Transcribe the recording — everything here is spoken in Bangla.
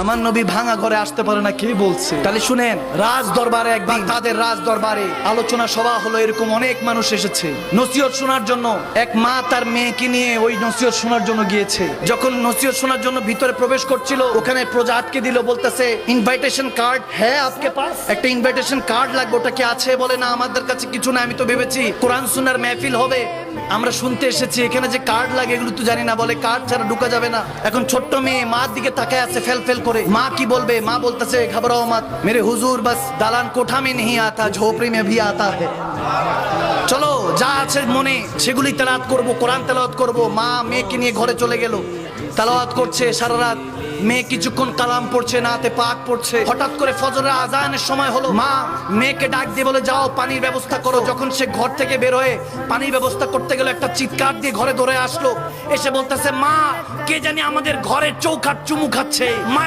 আমার নবী ভাঙা ঘরে আসতে পারে না, কে বলছে? তাহলে শুনেন, রাজ দরবারে একদিন তাদের রাজ দরবারে আলোচনা সভা হলো। এরকম অনেক মানুষ এসেছে নসিহত শোনার জন্য। এক মা তার মেয়েকে নিয়ে ওই নসিহত শোনার জন্য গিয়েছে। যখন নসিহত শোনার জন্য ভিতরে প্রবেশ করছিল, ওখানে প্রজা আটকে দিল, বলতেছে ইনভাইটেশন কার্ড হ্যাঁ আপকে পাস? একটা ইনভাইটেশন কার্ড লাগবে, ওটা কি আছে? বলে না, আমাদের কাছে কিছু না, আমি তো ভেবেছি কোরআন সুন্নাহর মেহফিল হবে, আমরা শুনতে এসেছি, এখানে যে কার্ড লাগে এগুলো তো জানি না। বলে কার্ড ছাড়া ঢুকা যাবে না। এখন ছোট্ট মেয়ে মার দিকে তাকায় আছে ফেল ফেল করে। মা কি বলবে? মা বলতেছে ঘবরাও মত মেরে হুজুর, বাস দালান কোঠা মে नहीं आता झोपड़ी में भी आता है। চলো যা আছে মনে সেগুলি তেলাওয়াত করব, কোরআন তেলাওয়াত করব। মা মেয়েকে নিয়ে ঘরে চলে গেল, তেলাওয়াত করছে সারা রাত। মেয়ে কিছুক্ষণ কালাম পড়ছে, নাতে পাক পড়ছে। হঠাৎ করে ফজরের আজানের সময় হলো। মা মেয়েকে ডাক দিয়ে বলে যাও পানির ব্যবস্থা করো। যখন সে ঘর থেকে বের হয়ে পানির ব্যবস্থা করতে গেল, একটা চিৎকার দিয়ে ঘরে দৌড়ে আসলো। এসে বলতেছে মা, কে জানি আমাদের ঘরের চৌকাঠ চুমু খাচ্ছে। মা